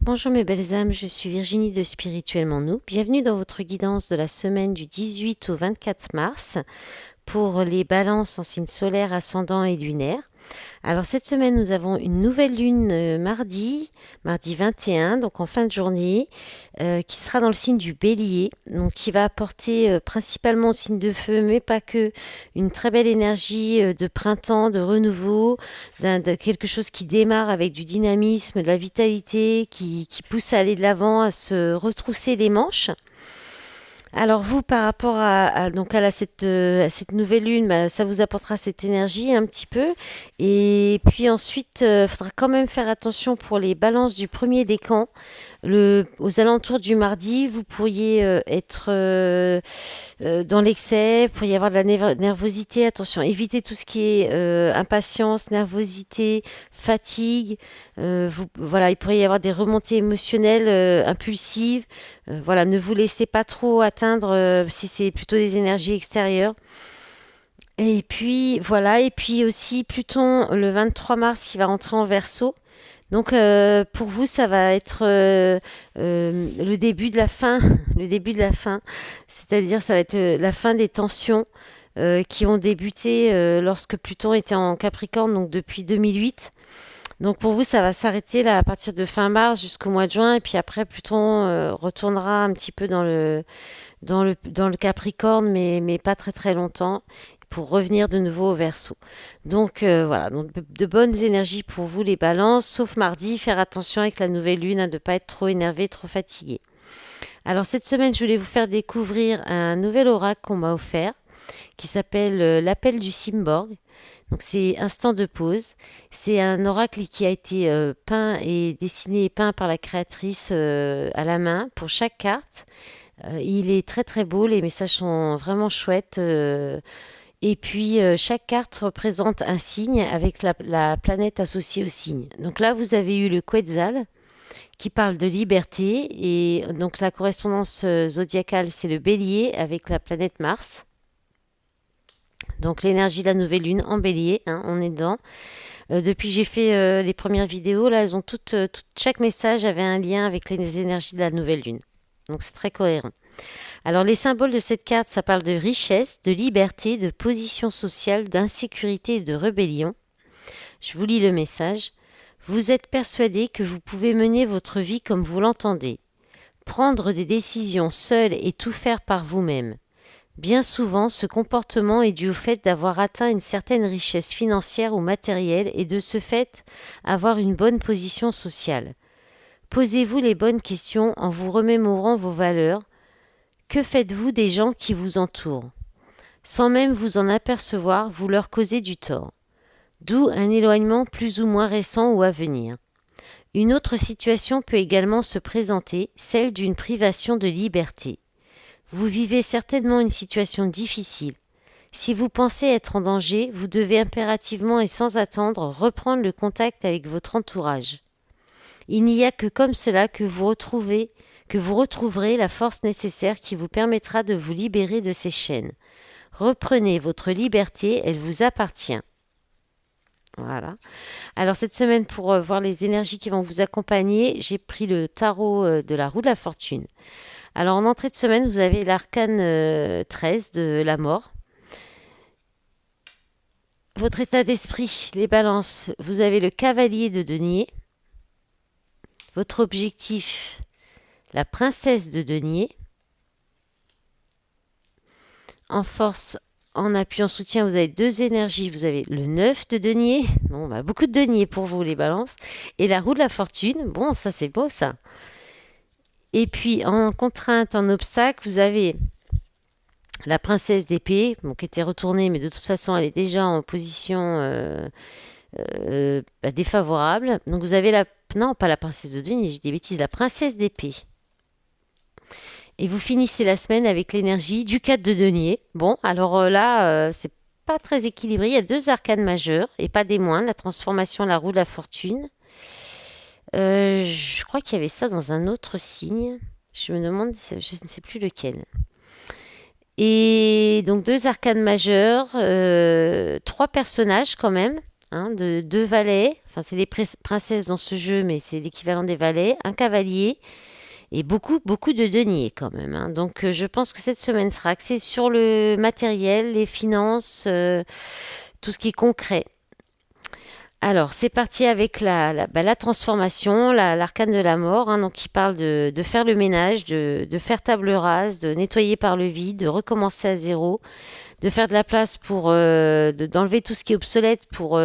Bonjour mes belles âmes, je suis Virginie de Spirituellement Nous. Bienvenue dans votre guidance de la semaine du 18 au 24 mars pour les balances en signe solaire, ascendant et lunaire. Alors cette semaine, nous avons une nouvelle lune mardi 21, donc en fin de journée, qui sera dans le signe du Bélier, donc qui va apporter principalement au signe de feu, mais pas que, une très belle énergie de printemps, de renouveau, de quelque chose qui démarre avec du dynamisme, de la vitalité, qui pousse à aller de l'avant, à se retrousser les manches. Alors vous, par rapport donc à cette nouvelle lune, bah, ça vous apportera cette énergie un petit peu. Et puis ensuite, il faudra quand même faire attention pour les balances du premier décan. Aux alentours du mardi, vous pourriez être dans l'excès, il pourrait y avoir de la nervosité. Attention, évitez tout ce qui est impatience, nervosité, fatigue. Voilà, il pourrait y avoir des remontées émotionnelles impulsives. Voilà, ne vous laissez pas trop atteindre si c'est plutôt des énergies extérieures. Et puis voilà, et puis aussi Pluton le 23 mars qui va rentrer en Verseau. Donc pour vous, ça va être le début de la fin, le début de la fin. C'est-à-dire, ça va être la fin des tensions qui ont débuté lorsque Pluton était en Capricorne, donc depuis 2008. Donc pour vous, ça va s'arrêter là à partir de fin mars jusqu'au mois de juin, et puis après Pluton retournera un petit peu dans le Capricorne, mais pas très très longtemps, pour revenir de nouveau au Verseau. Donc voilà, donc de bonnes énergies pour vous les balances, sauf mardi, faire attention avec la nouvelle lune, de ne pas être trop énervé, trop fatigué. Alors cette semaine, je voulais vous faire découvrir un nouvel oracle qu'on m'a offert, qui s'appelle l'appel du Simborg. Donc c'est Instant de pause. C'est un oracle qui a été peint et dessiné et peint par la créatrice à la main pour chaque carte. Il est très très beau, les messages sont vraiment chouettes. Et puis chaque carte représente un signe avec la planète associée au signe. Donc là, vous avez eu le Quetzal qui parle de liberté. Et donc la correspondance zodiacale, c'est le Bélier avec la planète Mars. Donc l'énergie de la nouvelle lune en bélier, hein, on est dedans. Depuis que j'ai fait les premières vidéos, là, elles ont chaque message avait un lien avec les énergies de la nouvelle lune. Donc c'est très cohérent. Alors les symboles de cette carte, ça parle de richesse, de liberté, de position sociale, d'insécurité et de rébellion. Je vous lis le message. Vous êtes persuadé que vous pouvez mener votre vie comme vous l'entendez, prendre des décisions seul et tout faire par vous-même. Bien souvent, ce comportement est dû au fait d'avoir atteint une certaine richesse financière ou matérielle et de ce fait avoir une bonne position sociale. Posez-vous les bonnes questions en vous remémorant vos valeurs. Que faites-vous des gens qui vous entourent? Sans même vous en apercevoir, vous leur causez du tort. D'où un éloignement plus ou moins récent ou à venir. Une autre situation peut également se présenter, celle d'une privation de liberté. Vous vivez certainement une situation difficile. Si vous pensez être en danger, vous devez impérativement et sans attendre reprendre le contact avec votre entourage. Il n'y a que comme cela que vous retrouverez la force nécessaire qui vous permettra de vous libérer de ces chaînes. Reprenez votre liberté, elle vous appartient. Voilà. Alors cette semaine, pour voir les énergies qui vont vous accompagner, j'ai pris le tarot de la roue de la fortune. Alors en entrée de semaine, vous avez l'arcane 13 de la mort. Votre état d'esprit, les balances, vous avez le cavalier de denier. Votre objectif, la princesse de denier. En force, en appui, en soutien, vous avez deux énergies. Vous avez le 9 de denier. Bon, bah, beaucoup de denier pour vous, les balances. Et la roue de la fortune. Bon, ça c'est beau ça. Et puis en contrainte, en obstacle, vous avez la princesse d'épée, bon, qui était retournée, mais de toute façon, elle est déjà en position défavorable. Donc vous avez non, pas la princesse de denier, j'ai des bêtises, la princesse d'épée. Et vous finissez la semaine avec l'énergie du 4 de denier. Bon, alors là, c'est pas très équilibré. Il y a deux arcanes majeures, et pas des moindres, la transformation, la roue de la fortune. Je crois qu'il y avait ça dans un autre signe. Je me demande, je ne sais plus lequel. Et donc deux arcanes majeures, trois personnages quand même. hein, de deux valets. Enfin, c'est les princesses dans ce jeu, mais c'est l'équivalent des valets. Un cavalier et beaucoup, beaucoup de deniers quand même, hein. Donc, je pense que cette semaine sera axée sur le matériel, les finances, tout ce qui est concret. Alors, c'est parti avec la transformation, l'arcane de la mort, hein, donc qui parle de faire le ménage, de faire table rase, de nettoyer par le vide, de recommencer à zéro, de faire de la place pour d'enlever tout ce qui est obsolète pour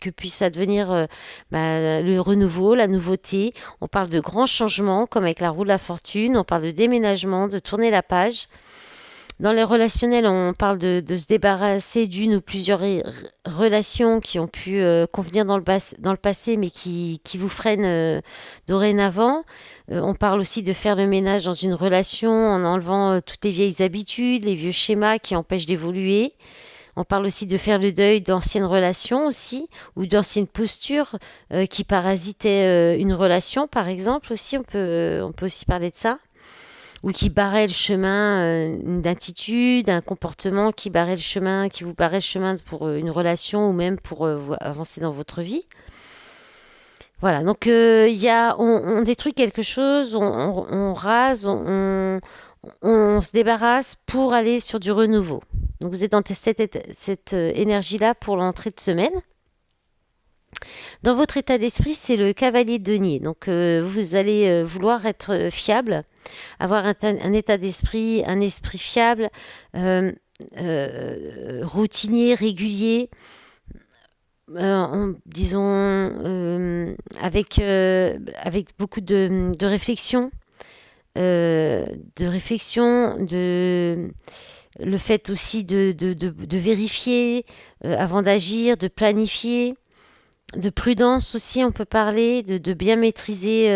que puisse advenir le renouveau, la nouveauté. On parle de grands changements comme avec la roue de la fortune, on parle de déménagement, de tourner la page. Dans les relationnels, on parle de se débarrasser d'une ou plusieurs relations qui ont pu convenir dans le passé, mais qui vous freinent dorénavant. On parle aussi de faire le ménage dans une relation en enlevant toutes les vieilles habitudes, les vieux schémas qui empêchent d'évoluer. On parle aussi de faire le deuil d'anciennes relations aussi, ou d'anciennes postures qui parasitaient une relation, par exemple aussi. On peut aussi parler de ça, ou qui barrait le chemin d'une attitude, un comportement qui barrait le chemin, qui vous barrait le chemin pour une relation ou même pour avancer dans votre vie. Voilà, donc on détruit quelque chose, on rase, on se débarrasse pour aller sur du renouveau. Donc vous êtes dans cette énergie-là pour l'entrée de semaine. Dans votre état d'esprit, c'est le cavalier de denier. Donc vous allez vouloir être fiable, avoir un état d'esprit, un esprit fiable, routinier, régulier, avec beaucoup de réflexion, le fait aussi de vérifier avant d'agir, de planifier. De prudence aussi, on peut parler, de bien maîtriser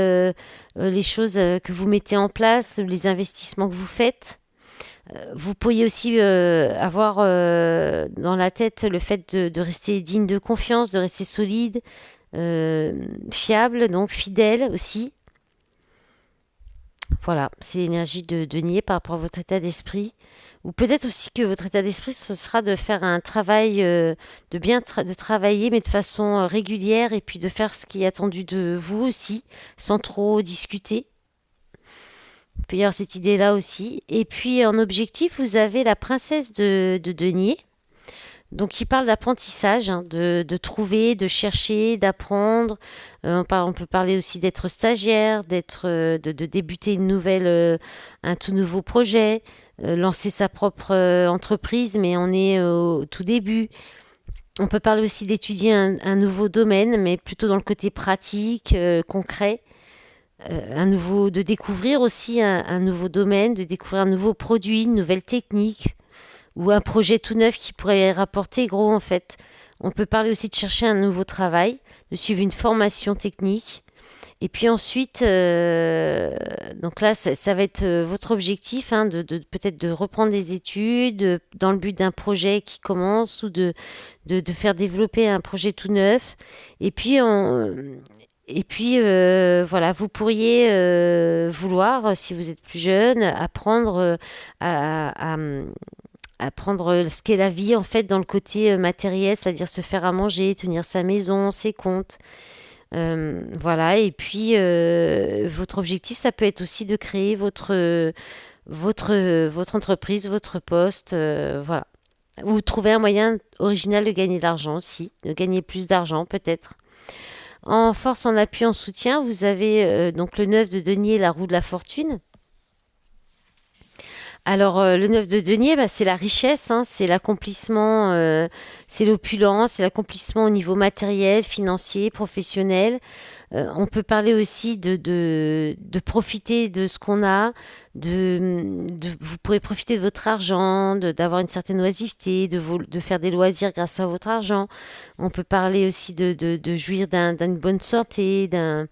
les choses que vous mettez en place, les investissements que vous faites. Vous pourriez aussi avoir dans la tête le fait de rester digne de confiance, de rester solide, fiable, donc fidèle aussi. Voilà, c'est l'énergie de denier par rapport à votre état d'esprit. Ou peut-être aussi que votre état d'esprit, ce sera de faire un travail, de travailler, mais de façon régulière, et puis de faire ce qui est attendu de vous aussi, sans trop discuter. Il peut y avoir cette idée-là aussi. Et puis en objectif, vous avez la princesse de denier. Donc, qui parle d'apprentissage, hein, de trouver, de chercher, d'apprendre. On peut parler aussi d'être stagiaire, de débuter un tout nouveau projet, lancer sa propre entreprise, mais on est au tout début. On peut parler aussi d'étudier un nouveau domaine, mais plutôt dans le côté pratique, concret. De découvrir aussi un nouveau domaine, de découvrir un nouveau produit, une nouvelle technique ou un projet tout neuf qui pourrait rapporter gros en fait. On peut parler aussi de chercher un nouveau travail, de suivre une formation technique. Et puis ensuite, donc là, ça va être votre objectif, hein, peut-être de reprendre des études dans le but d'un projet qui commence ou de faire développer un projet tout neuf. Voilà, vous pourriez vouloir, si vous êtes plus jeune, apprendre à prendre ce qu'est la vie en fait dans le côté matériel, c'est-à-dire se faire à manger, tenir sa maison, ses comptes. Voilà, et puis votre objectif, ça peut être aussi de créer votre entreprise, votre poste, voilà. Ou trouver un moyen original de gagner de l'argent aussi, de gagner plus d'argent peut-être. En force, en appui, en soutien, vous avez donc le 9 de denier, la roue de la fortune. Alors, le 9 de denier, c'est la richesse, hein, c'est l'accomplissement, c'est l'opulence, c'est l'accomplissement au niveau matériel, financier, professionnel. On peut parler aussi de profiter de ce qu'on a, vous pourrez profiter de votre argent, d'avoir une certaine oisiveté, de faire des loisirs grâce à votre argent. On peut parler aussi de jouir d'une bonne santé, d'un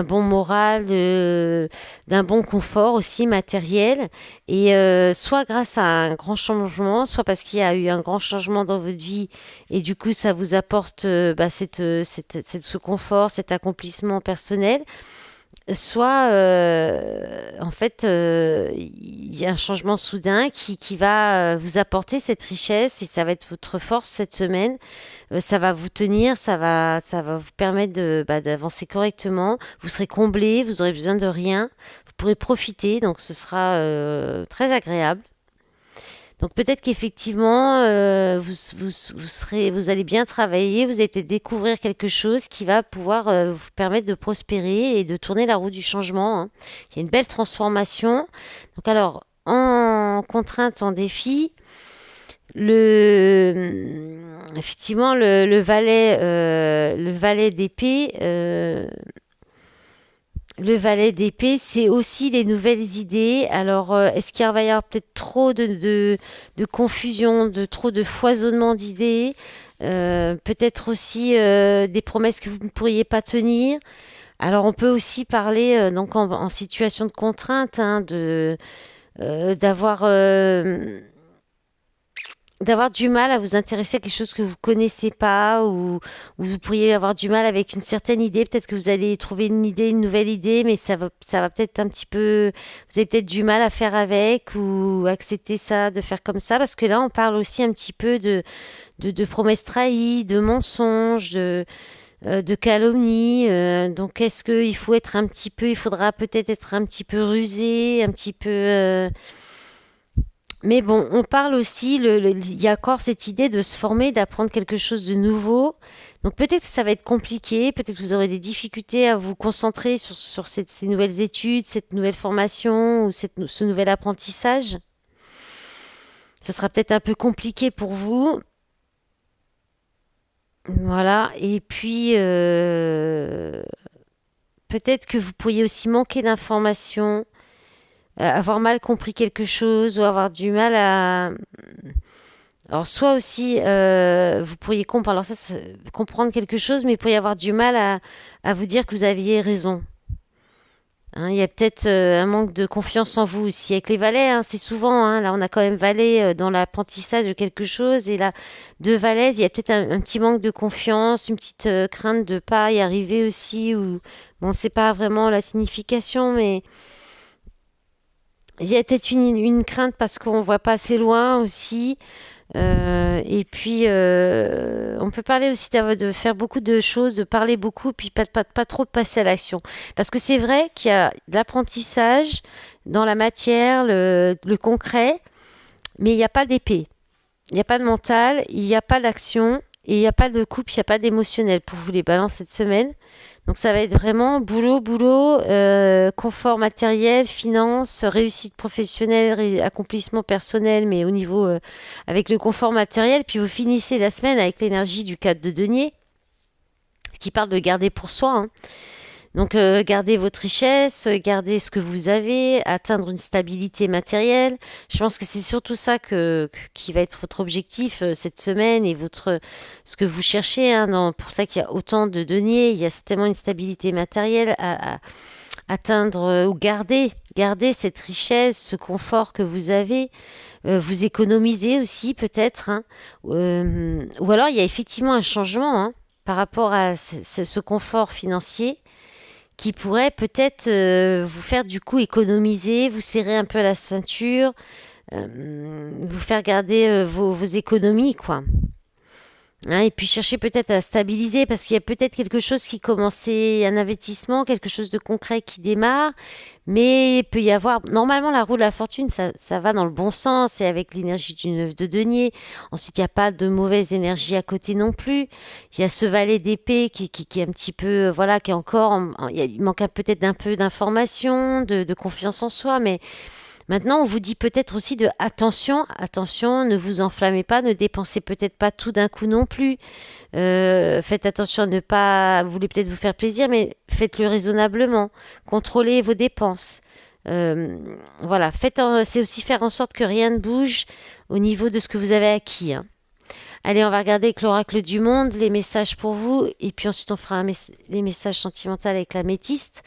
bon moral, d'un bon confort aussi matériel, et soit grâce à un grand changement, soit parce qu'il y a eu un grand changement dans votre vie et du coup ça vous apporte ce confort, cet accomplissement personnel, soit en fait il y a un changement soudain qui va vous apporter cette richesse et ça va être votre force cette semaine. Ça va vous tenir, ça va vous permettre d'avancer correctement. Vous serez comblé, vous aurez besoin de rien. Vous pourrez profiter, donc ce sera très agréable. Donc peut-être qu'effectivement, vous allez bien travailler, vous allez peut-être découvrir quelque chose qui va pouvoir vous permettre de prospérer et de tourner la roue du changement, hein. Il y a une belle transformation. Donc alors, en contrainte, en défi, effectivement, le valet d'épée. Le valet d'épée, c'est aussi les nouvelles idées. Alors, est-ce qu'il va y avoir peut-être trop de confusion, trop de foisonnement d'idées, peut-être aussi des promesses que vous ne pourriez pas tenir. Alors, on peut aussi parler donc en situation de contrainte, hein, d'avoir du mal à vous intéresser à quelque chose que vous connaissez pas ou vous pourriez avoir du mal avec une certaine idée. Peut-être que vous allez trouver une idée, une nouvelle idée, mais ça va peut-être un petit peu, vous avez peut-être du mal à faire avec ou accepter ça, de faire comme ça, parce que là, on parle aussi un petit peu de promesses trahies, de mensonges, de calomnie. Donc, est-ce qu'il faut être un petit peu, il faudra peut-être être un petit peu rusé, un petit peu. Mais bon, on parle aussi, il y a encore cette idée de se former, d'apprendre quelque chose de nouveau. Donc peut-être que ça va être compliqué, peut-être que vous aurez des difficultés à vous concentrer sur ces nouvelles études, cette nouvelle formation ou ce nouvel apprentissage. Ça sera peut-être un peu compliqué pour vous. Voilà. Et puis, peut-être que vous pourriez aussi manquer d'informations, avoir mal compris quelque chose ou avoir du mal à. Alors, soit aussi, vous pourriez comprendre quelque chose, mais vous pourriez avoir du mal à vous dire que vous aviez raison. Hein, il y a peut-être un manque de confiance en vous aussi. Avec les valets, hein, c'est souvent, hein, là, on a quand même valet dans l'apprentissage de quelque chose, et là, deux valets, il y a peut-être un petit manque de confiance, une petite crainte de pas y arriver aussi, ou bon, c'est pas vraiment la signification, mais il y a peut-être une crainte parce qu'on voit pas assez loin aussi. Et puis, on peut parler aussi de faire beaucoup de choses, de parler beaucoup, puis pas trop de passer à l'action. Parce que c'est vrai qu'il y a de l'apprentissage dans la matière, le concret, mais il n'y a pas d'épée. Il n'y a pas de mental, il n'y a pas d'action, et il n'y a pas de coupe, il n'y a pas d'émotionnel pour vous les balances cette semaine. Donc ça va être vraiment boulot, boulot, confort matériel, finances, réussite professionnelle, accomplissement personnel, mais au niveau avec le confort matériel. Puis vous finissez la semaine avec l'énergie du 4 de denier, qui parle de garder pour soi, hein. Donc garder votre richesse, garder ce que vous avez, atteindre une stabilité matérielle. Je pense que c'est surtout ça qui va être votre objectif cette semaine et ce que vous cherchez, hein, pour ça qu'il y a autant de deniers. Il y a certainement une stabilité matérielle à atteindre ou garder cette richesse, ce confort que vous avez. Vous économisez aussi peut-être, hein. Ou alors il y a effectivement un changement, hein, par rapport à ce confort financier qui pourrait peut-être vous faire du coup économiser, vous serrer un peu la ceinture, vous faire garder vos économies, quoi. Hein, et puis chercher peut-être à stabiliser parce qu'il y a peut-être quelque chose qui commençait, un investissement, quelque chose de concret qui démarre, mais il peut y avoir, normalement la roue de la fortune, ça va dans le bon sens et avec l'énergie du 9 de denier. Ensuite, il n'y a pas de mauvaise énergie à côté non plus. Il y a ce valet d'épée qui est un petit peu, voilà, qui est encore, il manque peut-être d'un peu d'information, de confiance en soi, mais maintenant, on vous dit peut-être aussi de attention, attention, ne vous enflammez pas, ne dépensez peut-être pas tout d'un coup non plus. Faites attention à ne pas, vous voulez peut-être vous faire plaisir, mais faites-le raisonnablement. Contrôlez vos dépenses. Voilà, c'est aussi faire en sorte que rien ne bouge au niveau de ce que vous avez acquis, hein. Allez, on va regarder avec l'oracle du monde, les messages pour vous, et puis ensuite on fera les messages sentimentaux avec la métiste.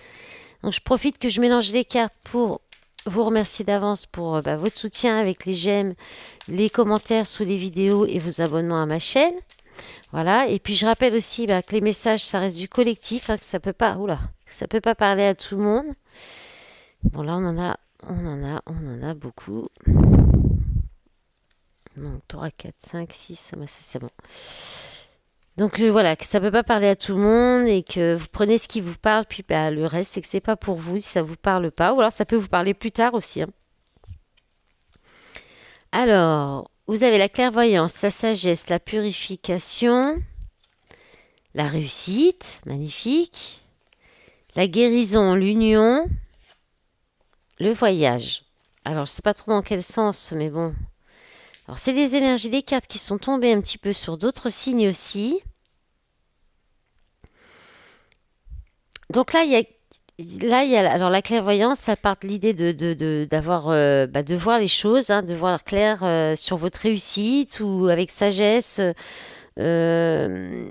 Donc je profite que je mélange les cartes pour vous remercier d'avance pour votre soutien avec les j'aime, les commentaires sous les vidéos et vos abonnements à ma chaîne. Voilà. Et puis je rappelle aussi que les messages, ça reste du collectif, que ça peut pas, oula, que ça peut pas parler à tout le monde. Bon là, on en a beaucoup. Donc 3, 4, 5, 6, c'est bon. Donc voilà, que ça peut pas parler à tout le monde et que vous prenez ce qui vous parle, puis le reste, c'est que c'est pas pour vous si ça vous parle pas. Ou alors ça peut vous parler plus tard aussi. Alors, vous avez la clairvoyance, la sagesse, la purification, la réussite, magnifique, la guérison, l'union, le voyage. Alors, je sais pas trop dans quel sens, mais bon. Alors, c'est les énergies des cartes qui sont tombées un petit peu sur d'autres signes aussi. Donc là, alors la clairvoyance, ça part de l'idée de voir les choses, de voir clair sur votre réussite ou avec sagesse. euh,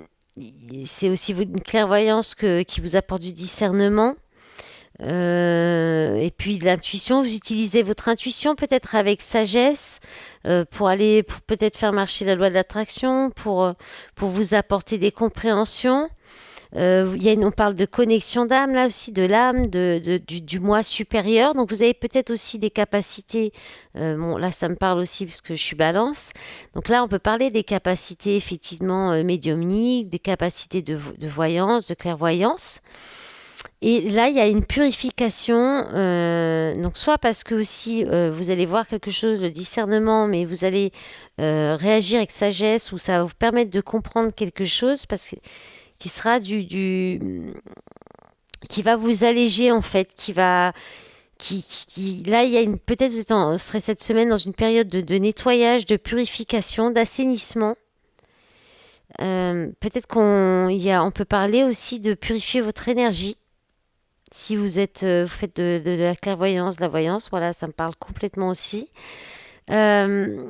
c'est aussi une clairvoyance qui vous apporte du discernement. Et puis de l'intuition, vous utilisez votre intuition peut-être avec sagesse pour peut-être faire marcher la loi de l'attraction, pour vous apporter des compréhensions. On parle de connexion d'âme là aussi, de l'âme, du moi supérieur. Donc vous avez peut-être aussi des capacités. Bon là ça me parle aussi puisque je suis Balance. Donc là on peut parler des capacités effectivement médiumniques, des capacités de voyance, de clairvoyance. Et là, il y a une purification, donc soit parce que aussi vous allez voir quelque chose, le discernement, mais vous allez réagir avec sagesse ou ça va vous permettre de comprendre quelque chose parce que qui sera qui va vous alléger en fait, là il y a peut-être vous serez cette semaine dans une période de nettoyage, de purification, d'assainissement. Peut-être on peut parler aussi de purifier votre énergie. Si vous faites de la clairvoyance, de la voyance, voilà, ça me parle complètement aussi. Euh,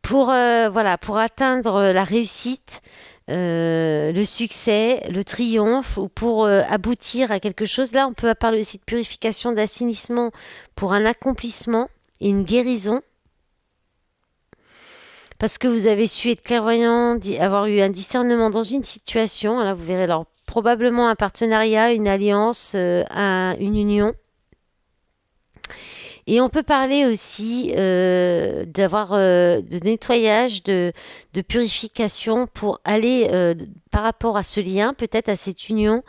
pour atteindre la réussite, le succès, le triomphe, ou pour aboutir à quelque chose. Là, on peut parler aussi de purification, d'assainissement pour un accomplissement et une guérison. Parce que vous avez su être clairvoyant, avoir eu un discernement dans une situation. Là, vous verrez alors probablement un partenariat, une alliance, une union. Et on peut parler aussi de nettoyage, de purification pour aller par rapport à ce lien, peut-être à cette union,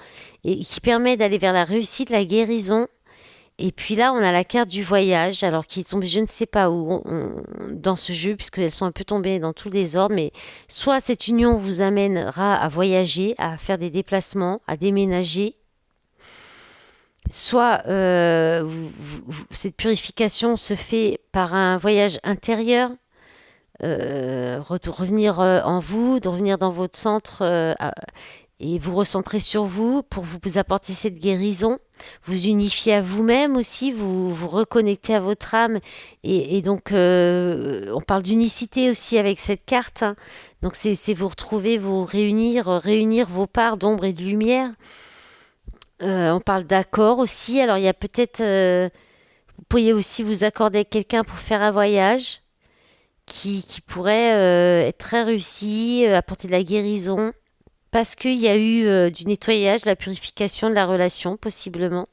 et qui permet d'aller vers la réussite, la guérison. Et puis là, on a la carte du voyage, alors qui est tombée, je ne sais pas où, dans ce jeu, puisqu'elles sont un peu tombées dans tout le désordre, mais soit cette union vous amènera à voyager, à faire des déplacements, à déménager, soit cette purification se fait par un voyage intérieur, revenir en vous, de revenir dans votre centre et vous recentrer sur vous pour vous apporter cette guérison, vous unifier à vous-même aussi, vous reconnecter à votre âme et donc on parle d'unicité aussi avec cette carte. Donc c'est vous retrouver, vous réunir vos parts d'ombre et de lumière. On parle d'accord aussi. Alors il y a peut-être, vous pourriez aussi vous accorder avec quelqu'un pour faire un voyage qui pourrait être très réussi, apporter de la guérison, parce qu'il y a eu du nettoyage, de la purification de la relation, possiblement.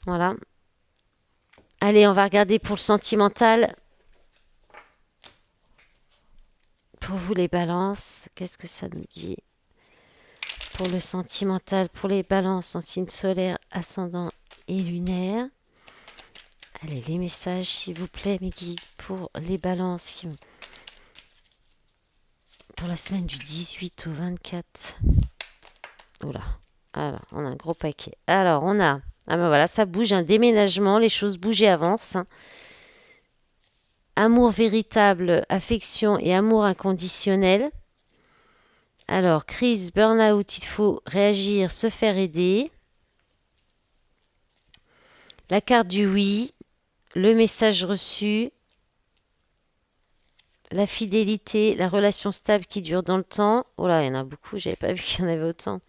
Voilà. Allez, on va regarder pour le sentimental. Pour vous les balances, qu'est-ce que ça nous dit? Pour le sentimental, pour les balances en signe solaire, ascendant et lunaire. Allez, les messages, s'il vous plaît, mes guides, pour les balances pour la semaine du 18 au 24. Oula. Alors, on a un gros paquet. Alors, on a... Ah ben voilà, ça bouge, un déménagement, les choses bougent et avancent. Amour véritable, affection et amour inconditionnel. Alors, crise, burn-out, il faut réagir, se faire aider. La carte du oui, le message reçu, la fidélité, la relation stable qui dure dans le temps. Oh là, il y en a beaucoup, j'avais pas vu qu'il y en avait autant.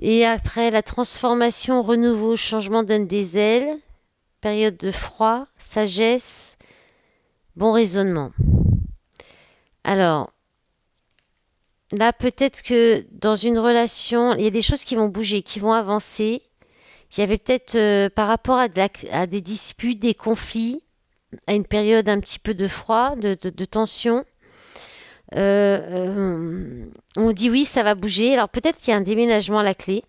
Et après, la transformation, renouveau, changement donne des ailes. Période de froid, sagesse, bon raisonnement. Alors, là, peut-être que dans une relation, il y a des choses qui vont bouger, qui vont avancer. Il y avait peut-être par rapport à des disputes, des conflits, à une période un petit peu de froid, de tension. On dit oui, ça va bouger. Alors peut-être qu'il y a un déménagement à la clé.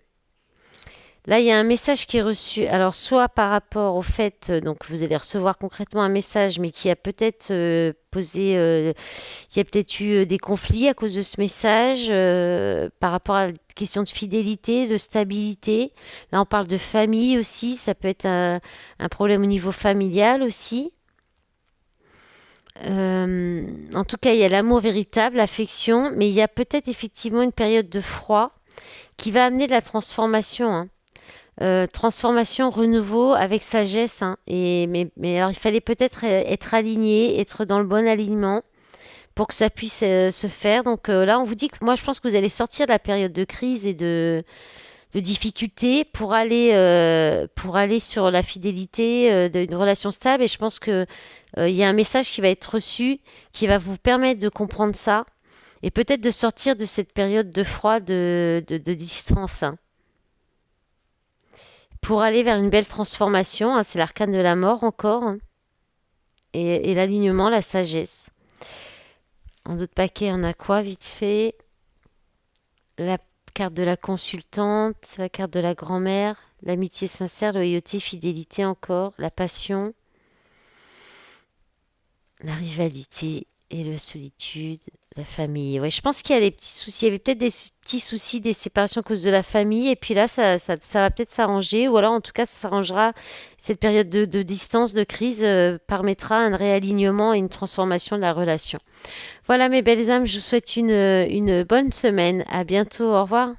Là, il y a un message qui est reçu. Alors, soit par rapport au fait, donc vous allez recevoir concrètement un message, mais qui a peut-être il y a peut-être eu des conflits à cause de ce message, par rapport à la question de fidélité, de stabilité. Là, on parle de famille aussi. Ça peut être un problème au niveau familial aussi. En tout cas, il y a l'amour véritable, l'affection, mais il y a peut-être effectivement une période de froid qui va amener de la transformation, hein. Transformation, renouveau avec sagesse, hein. Mais alors il fallait peut-être être aligné, être dans le bon alignement pour que ça puisse se faire. Donc là, on vous dit que moi, je pense que vous allez sortir de la période de crise et de difficultés pour aller sur la fidélité d'une relation stable. Et je pense que il y a un message qui va être reçu, qui va vous permettre de comprendre ça et peut-être de sortir de cette période de froid, de distance, hein, pour aller vers une belle transformation, hein. C'est l'arcane de la mort encore, hein, et l'alignement, la sagesse. En d'autres paquets, on a quoi vite fait? La carte de la consultante, la carte de la grand-mère, l'amitié sincère, loyauté, fidélité encore, la passion, la rivalité et la solitude, la famille. Ouais, je pense qu'il y a des petits soucis. Il y avait peut-être des petits soucis, des séparations à cause de la famille. Et puis là, ça va peut-être s'arranger. Ou alors, en tout cas, ça s'arrangera. Cette période de distance, de crise, permettra un réalignement et une transformation de la relation. Voilà, mes belles âmes, je vous souhaite une bonne semaine. À bientôt. Au revoir.